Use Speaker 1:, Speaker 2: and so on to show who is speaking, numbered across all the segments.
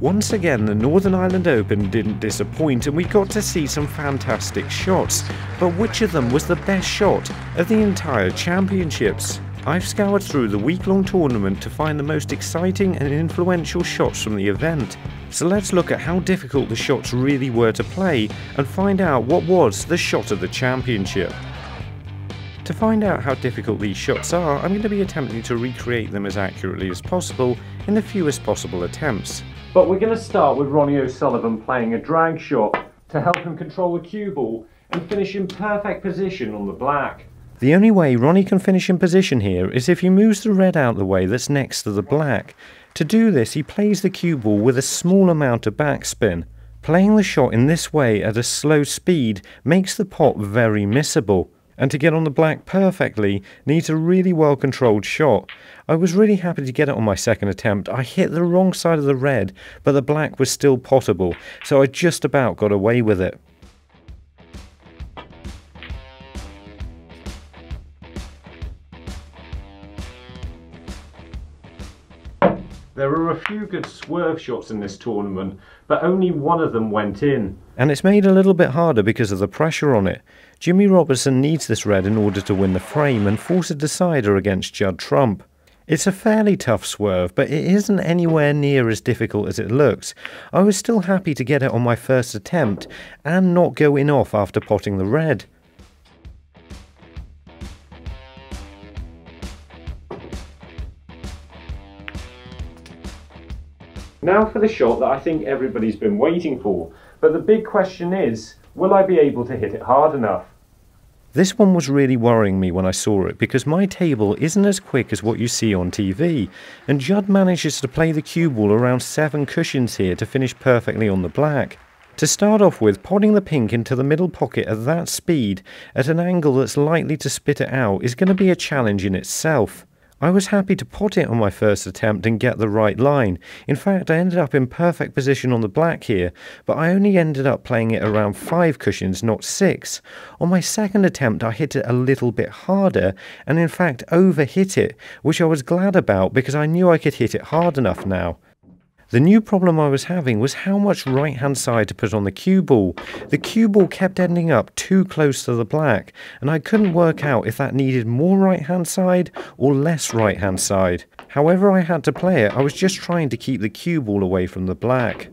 Speaker 1: Once again, the Northern Ireland Open didn't disappoint and we got to see some fantastic shots, but which of them was the best shot of the entire championships? I've scoured through the week-long tournament to find the most exciting and influential shots from the event. So let's look at how difficult the shots really were to play and find out what was the shot of the championship. To find out how difficult these shots are, I'm going to be attempting to recreate them as accurately as possible in the fewest possible attempts. But we're going to start with Ronnie O'Sullivan playing a drag shot to help him control the cue ball and finish in perfect position on the black. The only way Ronnie can finish in position here is if he moves the red out the way that's next to the black. To do this, he plays the cue ball with a small amount of backspin. Playing the shot in this way at a slow speed makes the pot very missable. And to get on the black perfectly needs a really well controlled shot. I was really happy to get it on my second attempt. I hit the wrong side of the red, but the black was still potable, so I just about got away with it. There are a few good swerve shots in this tournament, but only one of them went in. And it's made a little bit harder because of the pressure on it. Jimmy Robertson needs this red in order to win the frame and force a decider against Judd Trump. It's a fairly tough swerve, but it isn't anywhere near as difficult as it looks. I was still happy to get it on my first attempt and not go in off after potting the red. Now for the shot that I think everybody's been waiting for, but the big question is, will I be able to hit it hard enough? This one was really worrying me when I saw it because my table isn't as quick as what you see on TV, and Judd manages to play the cue ball around 7 cushions here to finish perfectly on the black. To start off with, potting the pink into the middle pocket at that speed, at an angle that's likely to spit it out, is going to be a challenge in itself. I was happy to pot it on my first attempt and get the right line. In fact, I ended up in perfect position on the black here, but I only ended up playing it around 5 cushions, not 6. On my second attempt, I hit it a little bit harder, and in fact over-hit it, which I was glad about because I knew I could hit it hard enough now. The new problem I was having was how much right-hand side to put on the cue ball. The cue ball kept ending up too close to the black, and I couldn't work out if that needed more right-hand side or less right-hand side. However I had to play it, I was just trying to keep the cue ball away from the black.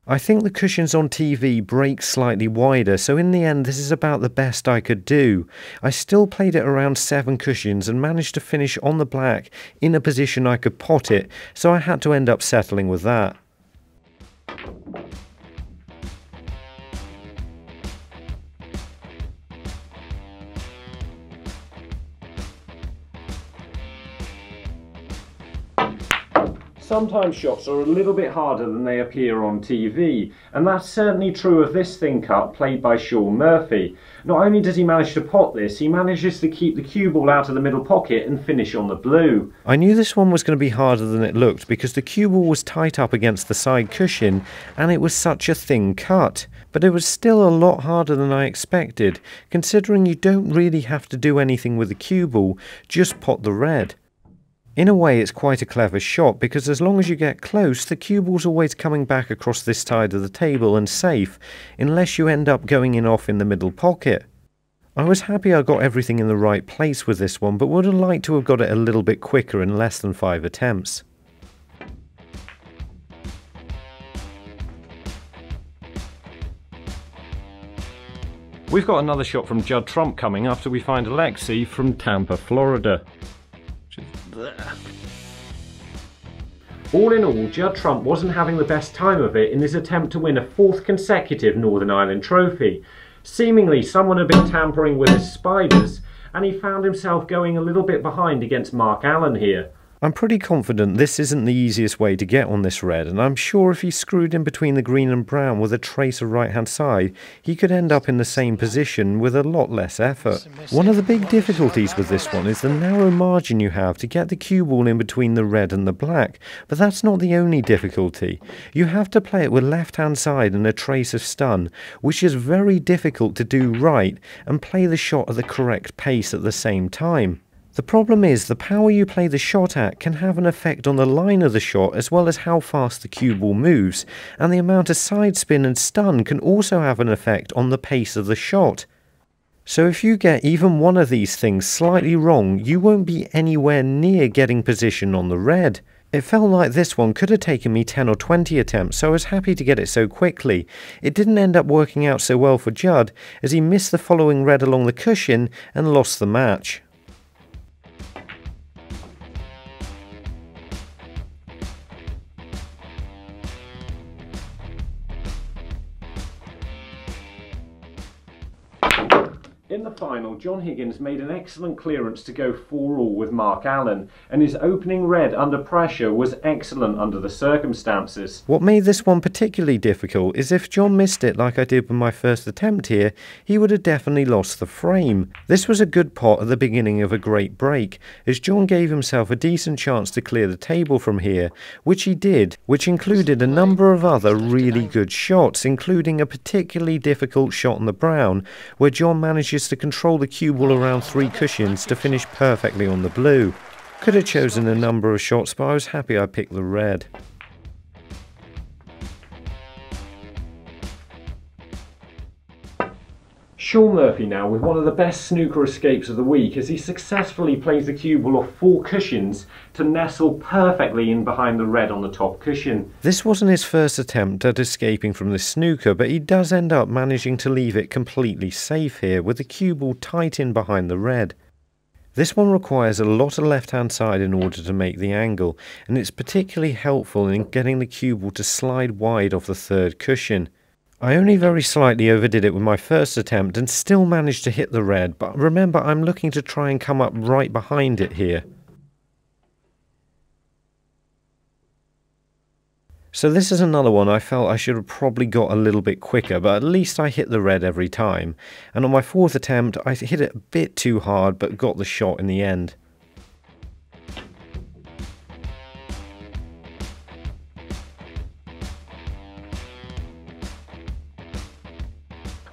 Speaker 1: I think the cushions on TV break slightly wider, so in the end this is about the best I could do. I still played it around 7 cushions and managed to finish on the black in a position I could pot it, so I had to end up settling with that. Sometimes shots are a little bit harder than they appear on TV, and that's certainly true of this thin cut played by Shaun Murphy. Not only does he manage to pot this, he manages to keep the cue ball out of the middle pocket and finish on the blue. I knew this one was going to be harder than it looked because the cue ball was tight up against the side cushion and it was such a thin cut. But it was still a lot harder than I expected, considering you don't really have to do anything with the cue ball, just pot the red. In a way it's quite a clever shot because as long as you get close, the cue ball's always coming back across this side of the table and safe, unless you end up going in off in the middle pocket. I was happy I got everything in the right place with this one, but would have liked to have got it a little bit quicker in less than 5 attempts. We've got another shot from Judd Trump coming after we find Alexi from Tampa, Florida. All in all, Judd Trump wasn't having the best time of it in his attempt to win a 4th consecutive Northern Ireland trophy. Seemingly someone had been tampering with his spiders and he found himself going a little bit behind against Mark Allen here. I'm pretty confident this isn't the easiest way to get on this red, and I'm sure if he screwed in between the green and brown with a trace of right hand side, he could end up in the same position with a lot less effort. One of the big difficulties with this one is the narrow margin you have to get the cue ball in between the red and the black, but that's not the only difficulty. You have to play it with left hand side and a trace of stun, which is very difficult to do right and play the shot at the correct pace at the same time. The problem is the power you play the shot at can have an effect on the line of the shot as well as how fast the cue ball moves, and the amount of side spin and stun can also have an effect on the pace of the shot. So if you get even one of these things slightly wrong, you won't be anywhere near getting position on the red. It felt like this one could have taken me 10 or 20 attempts, so I was happy to get it so quickly. It didn't end up working out so well for Judd, as he missed the following red along the cushion and lost the match. In the final, John Higgins made an excellent clearance to go 4-all with Mark Allen, and his opening red under pressure was excellent under the circumstances. What made this one particularly difficult is if John missed it like I did with my first attempt here, he would have definitely lost the frame. This was a good pot at the beginning of a great break, as John gave himself a decent chance to clear the table from here, which he did, which included a number of other really good shots, including a particularly difficult shot on the brown, where John manages to control the cue ball around 3 cushions to finish perfectly on the blue. Could have chosen a number of shots, but I was happy I picked the red. Sean Murphy now with one of the best snooker escapes of the week as he successfully plays the cue ball off 4 cushions to nestle perfectly in behind the red on the top cushion. This wasn't his first attempt at escaping from this snooker, but he does end up managing to leave it completely safe here with the cue ball tight in behind the red. This one requires a lot of left hand side in order to make the angle, and it's particularly helpful in getting the cue ball to slide wide off the 3rd cushion. I only very slightly overdid it with my first attempt and still managed to hit the red, but remember I'm looking to try and come up right behind it here. So this is another one I felt I should have probably got a little bit quicker, but at least I hit the red every time. And on my 4th attempt I hit it a bit too hard but got the shot in the end.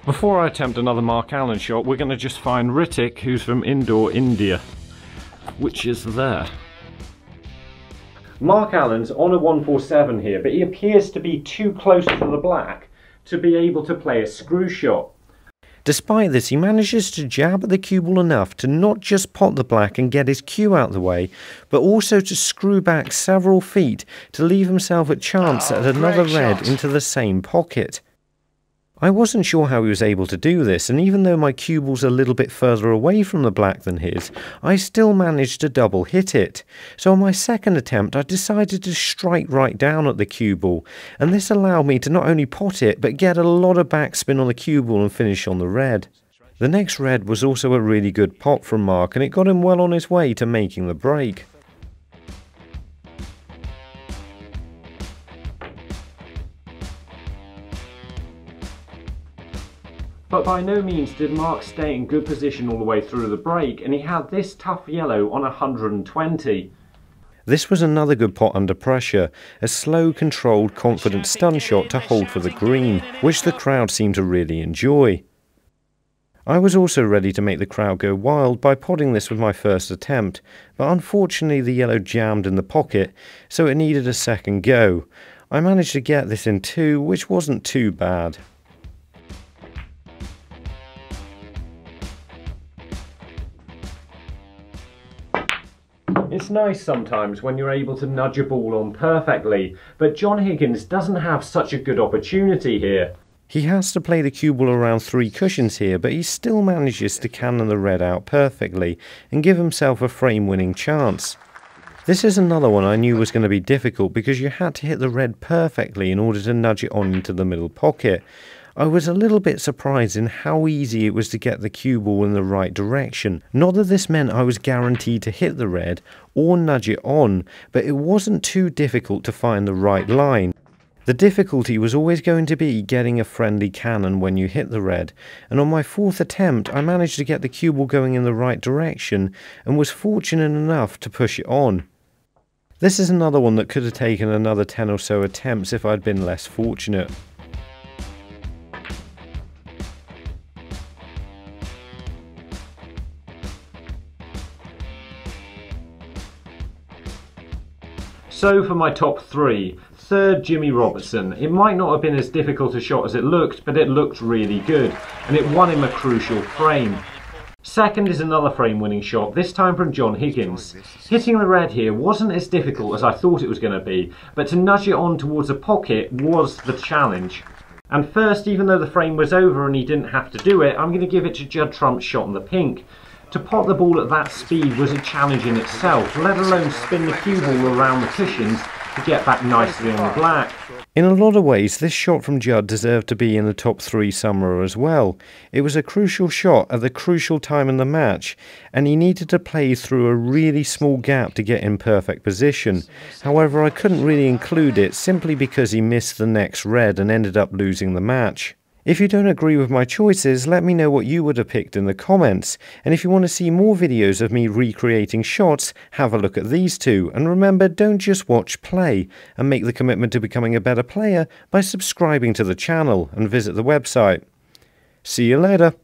Speaker 1: Before I attempt another Mark Allen shot, we're going to just find Ritik, who's from Indore, India, which is there. Mark Allen's on a 147 here, but he appears to be too close to the black to be able to play a screw shot. Despite this, he manages to jab at the cue ball enough to not just pot the black and get his cue out the way, but also to screw back several feet to leave himself a chance at another red into the same pocket. I wasn't sure how he was able to do this, and even though my cue ball's a little bit further away from the black than his, I still managed to double hit it. So on my 2nd attempt I decided to strike right down at the cue ball, and this allowed me to not only pot it but get a lot of backspin on the cue ball and finish on the red. The next red was also a really good pot from Mark, and it got him well on his way to making the break. But by no means did Mark stay in good position all the way through the break, and he had this tough yellow on 120. This was another good pot under pressure, a slow, controlled, confident stun shot to hold for the green, which the crowd seemed to really enjoy. I was also ready to make the crowd go wild by potting this with my first attempt, but unfortunately the yellow jammed in the pocket, so it needed a second go. I managed to get this in 2, which wasn't too bad. It's nice sometimes when you're able to nudge a ball on perfectly, but John Higgins doesn't have such a good opportunity here. He has to play the cue ball around 3 cushions here, but he still manages to cannon the red out perfectly and give himself a frame-winning chance. This is another one I knew was going to be difficult because you had to hit the red perfectly in order to nudge it on into the middle pocket. I was a little bit surprised in how easy it was to get the cue ball in the right direction. Not that this meant I was guaranteed to hit the red or nudge it on, but it wasn't too difficult to find the right line. The difficulty was always going to be getting a friendly cannon when you hit the red, and on my 4th attempt I managed to get the cue ball going in the right direction and was fortunate enough to push it on. This is another one that could have taken another 10 or so attempts if I'd been less fortunate. So for my top 3, third Jimmy Robertson. It might not have been as difficult a shot as it looked, but it looked really good, and it won him a crucial frame. Second is another frame-winning shot, this time from John Higgins. Hitting the red here wasn't as difficult as I thought it was going to be, but to nudge it on towards the pocket was the challenge. And first, even though the frame was over and he didn't have to do it, I'm going to give it to Judd Trump's shot in the pink. To pot the ball at that speed was a challenge in itself, let alone spin the cue ball around the cushions to get back nicely on the black. In a lot of ways, this shot from Judd deserved to be in the top 3 somewhere as well. It was a crucial shot at the crucial time in the match, and he needed to play through a really small gap to get in perfect position. However, I couldn't really include it simply because he missed the next red and ended up losing the match. If you don't agree with my choices, let me know what you would have picked in the comments. And if you want to see more videos of me recreating shots, have a look at these two. And remember, don't just watch play, and make the commitment to becoming a better player by subscribing to the channel and visit the website. See you later.